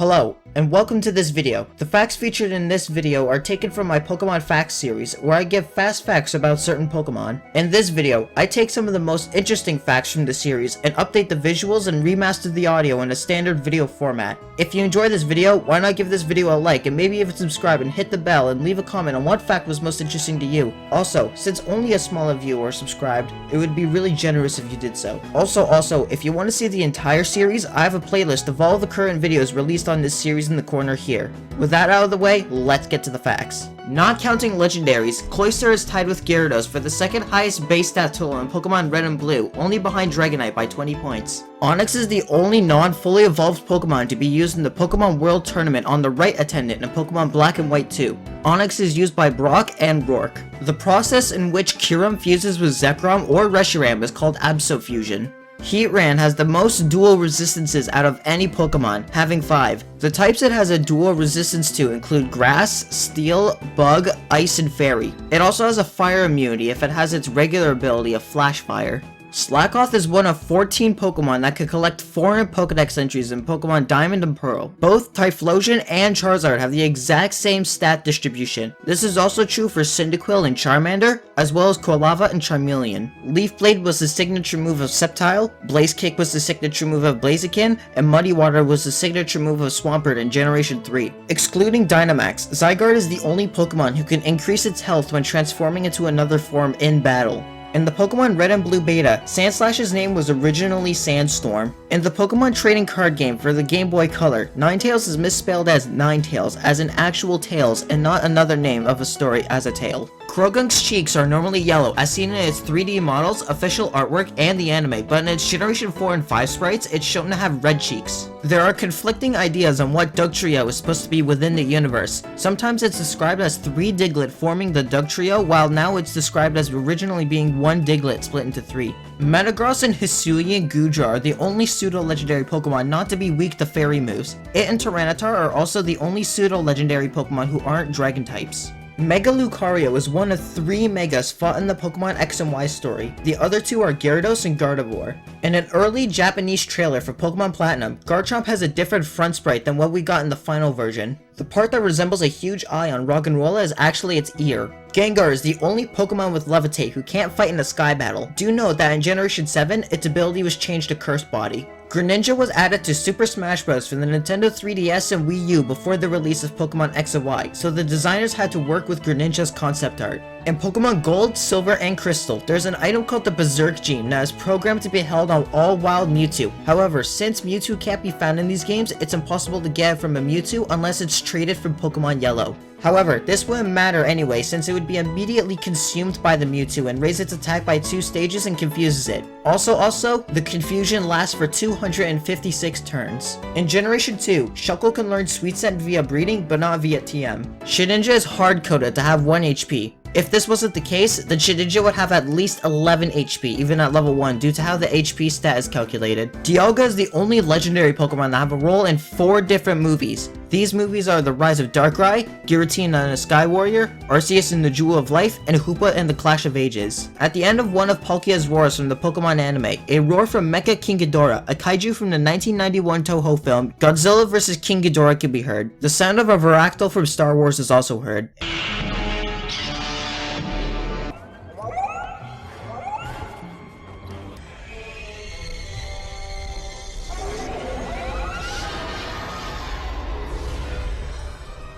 Hello, and welcome to this video. The facts featured in this video are taken from my Pokemon Facts series, where I give fast facts about certain Pokemon. In this video, I take some of the most interesting facts from the series and update the visuals and remaster the audio in a standard video format. If you enjoy this video, why not give this video a like and maybe even subscribe and hit the bell and leave a comment on what fact was most interesting to you. Also, since only a small of you are subscribed, it would be really generous if you did so. Also, if you want to see the entire series, I have a playlist of all the current videos released on this series in the corner here. With that out of the way, let's get to the facts. Not counting legendaries, Cloyster is tied with Gyarados for the second highest base stat total in Pokemon Red and Blue, only behind Dragonite by 20 points. Onix is the only non-fully evolved Pokemon to be used in the Pokemon World Tournament on the right attendant in Pokemon Black and White 2. Onix is used by Brock and Rourke. The process in which Kyurem fuses with Zekrom or Reshiram is called Absolution. Heatran has the most dual resistances out of any Pokemon, having 5. The types it has a dual resistance to include Grass, Steel, Bug, Ice, and Fairy. It also has a fire immunity if it has its regular ability of Flash Fire. Slakoth is one of 14 Pokemon that can collect foreign Pokedex entries in Pokemon Diamond and Pearl. Both Typhlosion and Charizard have the exact same stat distribution. This is also true for Cyndaquil and Charmander, as well as Quilava and Charmeleon. Leaf Blade was the signature move of Sceptile, Blaze Kick was the signature move of Blaziken, and Muddy Water was the signature move of Swampert in Generation 3. Excluding Dynamax, Zygarde is the only Pokemon who can increase its health when transforming into another form in battle. In the Pokemon Red and Blue beta, Sandslash's name was originally Sandstorm. In the Pokemon trading card game for the Game Boy Color, Ninetales is misspelled as Ninetales as an actual Tails and not another name of a story as a tale. Croagunk's cheeks are normally yellow as seen in its 3D models, official artwork, and the anime, but in its Generation 4 and 5 sprites, it's shown to have red cheeks. There are conflicting ideas on what Dugtrio is supposed to be within the universe. Sometimes it's described as 3 Diglett forming the Dugtrio, while now it's described as originally being 1 Diglett split into 3. Metagross and Hisuian Goodra are the only pseudo-legendary Pokemon not to be weak to fairy moves. It and Tyranitar are also the only pseudo-legendary Pokemon who aren't dragon types. Mega Lucario is one of 3 Megas fought in the Pokemon X and Y story. The other 2 are Gyarados and Gardevoir. In an early Japanese trailer for Pokemon Platinum, Garchomp has a different front sprite than what we got in the final version. The part that resembles a huge eye on Roggenrola is actually its ear. Gengar is the only Pokemon with Levitate who can't fight in a sky battle. Do note that in Generation 7, its ability was changed to Cursed Body. Greninja was added to Super Smash Bros. For the Nintendo 3DS and Wii U before the release of Pokemon X and Y, so the designers had to work with Greninja's concept art. In Pokemon Gold, Silver, and Crystal, there's an item called the Berserk Gene that is programmed to be held on all wild Mewtwo. However, since Mewtwo can't be found in these games, it's impossible to get it from a Mewtwo unless it's traded from Pokemon Yellow. However, this wouldn't matter anyway since it would be immediately consumed by the Mewtwo and raise its attack by 2 stages and confuses it. Also, the confusion lasts for 256 turns. In Generation 2, Shuckle can learn Sweet Scent via breeding but not via TM. Shedinja is hard-coded to have 1 HP. If this wasn't the case, then Shedinja would have at least 11 HP even at level 1 due to how the HP stat is calculated. Dialga is the only legendary Pokemon that have a role in 4 different movies. These movies are The Rise of Darkrai, Giratina and the Sky Warrior, Arceus in the Jewel of Life, and Hoopa in the Clash of Ages. At the end of one of Palkia's roars from the Pokemon anime, a roar from Mecha King Ghidorah, a kaiju from the 1991 Toho film Godzilla vs. King Ghidorah, can be heard. The sound of a Varactyl from Star Wars is also heard.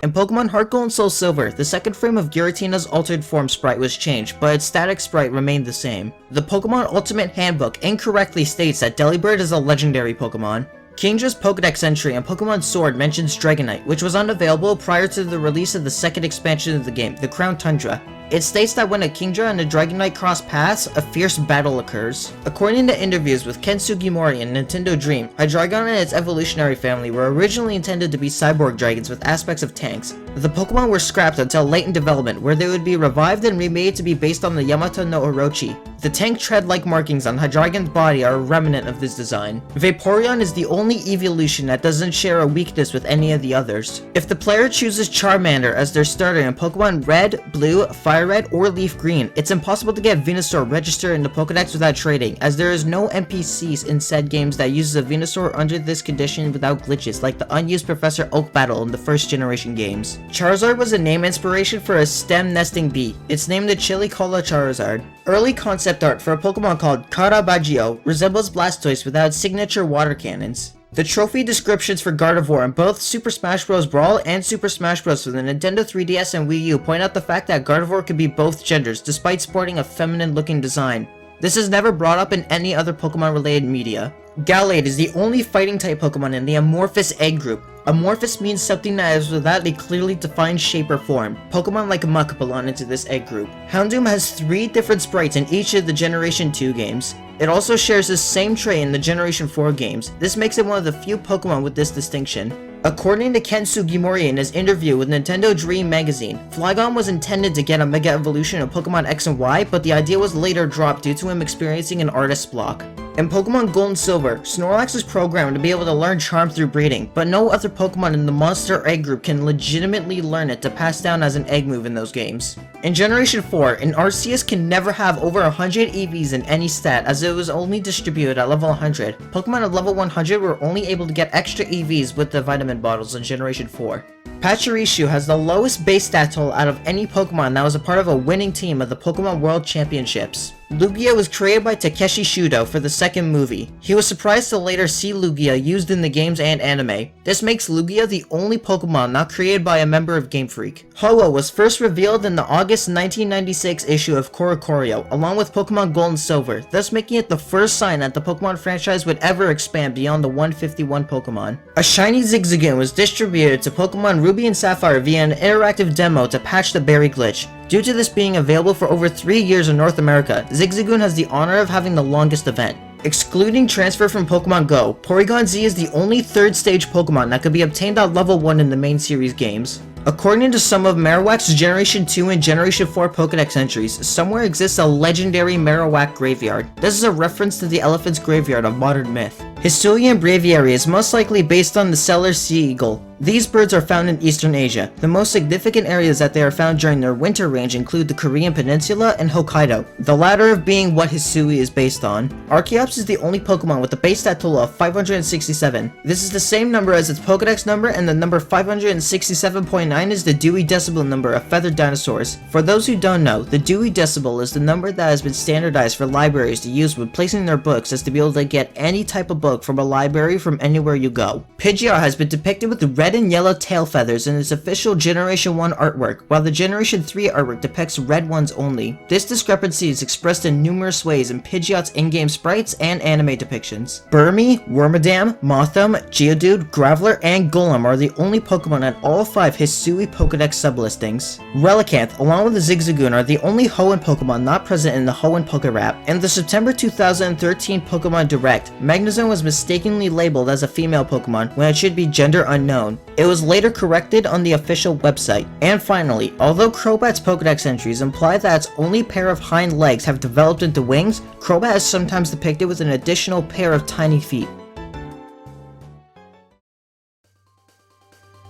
In Pokemon Heart Gold and Soul Silver, the second frame of Giratina's altered form sprite was changed, but its static sprite remained the same. The Pokemon Ultimate Handbook incorrectly states that Delibird is a legendary Pokemon. Kingdra's Pokedex entry on Pokemon Sword mentions Dragonite, which was unavailable prior to the release of the second expansion of the game, the Crown Tundra. It states that when a Kingdra and a Dragonite cross paths, a fierce battle occurs. According to interviews with Ken Sugimori and Nintendo Dream, Hydreigon and its evolutionary family were originally intended to be cyborg dragons with aspects of tanks. The Pokemon were scrapped until late in development, where they would be revived and remade to be based on the Yamato no Orochi. The tank tread-like markings on Hydreigon's body are a remnant of this design. Vaporeon is the only evolution that doesn't share a weakness with any of the others. If the player chooses Charmander as their starter in Pokemon Red, Blue, Fire Red, or Leaf Green, it's impossible to get Venusaur registered in the Pokedex without trading, as there is no NPCs in said games that uses a Venusaur under this condition without glitches, like the unused Professor Oak battle in the first generation games. Charizard was a name inspiration for a stem nesting bee. It's named the Chili Cola Charizard. Early concept art for a Pokemon called Caravaggio resembles Blastoise without signature water cannons. The trophy descriptions for Gardevoir in both Super Smash Bros. Brawl and Super Smash Bros. For the Nintendo 3DS and Wii U point out the fact that Gardevoir could be both genders despite sporting a feminine looking design. This is never brought up in any other Pokemon related media. Gallade is the only fighting type Pokemon in the Amorphous egg group. Amorphous means something that is without a clearly defined shape or form. Pokemon like Muck belong into this egg group. Houndoom has 3 different sprites in each of the Generation 2 games. It also shares the same trait in the Generation 4 games. This makes it one of the few Pokemon with this distinction. According to Ken Sugimori in his interview with Nintendo Dream magazine, Flygon was intended to get a Mega Evolution of Pokemon X and Y, but the idea was later dropped due to him experiencing an artist's block. In Pokemon Gold and Silver, Snorlax is programmed to be able to learn Charm through breeding, but no other Pokemon in the Monster Egg group can legitimately learn it to pass down as an egg move in those games. In Generation 4, an Arceus can never have over 100 EVs in any stat, as it was only distributed at level 100. Pokemon at level 100 were only able to get extra EVs with the vitamin bottles in Generation 4. Pachirisu has the lowest base stat total out of any Pokemon that was a part of a winning team of the Pokemon World Championships. Lugia was created by Takeshi Shudo for the second movie. He was surprised to later see Lugia used in the games and anime. This makes Lugia the only Pokemon not created by a member of Game Freak. Ho-Oh was first revealed in the August 1996 issue of Korokorio, along with Pokemon Gold and Silver, thus making it the first sign that the Pokemon franchise would ever expand beyond the 151 Pokemon. A shiny Zigzagoon was distributed to Pokemon Ruby and Sapphire via an interactive demo to patch the berry glitch. Due to this being available for over 3 years in North America, Zigzagoon has the honor of having the longest event. Excluding transfer from Pokemon Go, Porygon Z is the only 3rd stage Pokemon that could be obtained at level 1 in the main series games. According to some of Marowak's Generation 2 and Generation 4 Pokedex entries, somewhere exists a legendary Marowak graveyard. This is a reference to the elephant's graveyard of modern myth. Hisuian Braviary is most likely based on the Cellar Sea Eagle. These birds are found in Eastern Asia. The most significant areas that they are found during their winter range include the Korean Peninsula and Hokkaido, the latter being what Hisui is based on. Archeops is the only Pokemon with a base stat total of 567. This is the same number as its Pokedex number, and the number 567.9 is the Dewey Decibel number of feathered dinosaurs. For those who don't know, the Dewey Decibel is the number that has been standardized for libraries to use when placing their books as to be able to get any type of book from a library from anywhere you go. Pidgeot has been depicted with red and yellow tail feathers in its official Generation 1 artwork, while the Generation 3 artwork depicts red ones only. This discrepancy is expressed in numerous ways in Pidgeot's in-game sprites and anime depictions. Burmy, Wormadam, Mothim, Geodude, Graveler, and Golem are the only Pokemon on all 5 Hisui Pokedex sublistings. Relicanth, along with the Zigzagoon, are the only Hoenn Pokemon not present in the Hoenn Pokerap. In the September 2013 Pokemon Direct, Magnezone was mistakenly labeled as a female Pokemon when it should be gender unknown. It was later corrected on the official website. And finally, although Crobat's Pokedex entries imply that its only pair of hind legs have developed into wings, Crobat is sometimes depicted with an additional pair of tiny feet.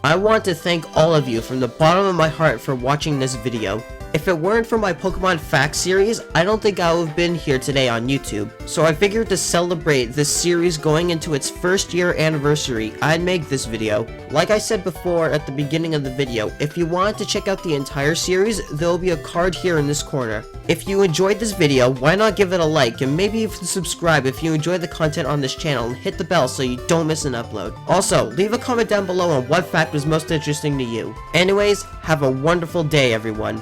I want to thank all of you from the bottom of my heart for watching this video. If it weren't for my Pokemon Facts series, I don't think I would have been here today on YouTube. So I figured to celebrate this series going into its 1st year anniversary, I'd make this video. Like I said before at the beginning of the video, if you wanted to check out the entire series, there will be a card here in this corner. If you enjoyed this video, why not give it a like, and maybe even subscribe if you enjoy the content on this channel, and hit the bell so you don't miss an upload. Also, leave a comment down below on what fact was most interesting to you. Anyways, have a wonderful day everyone.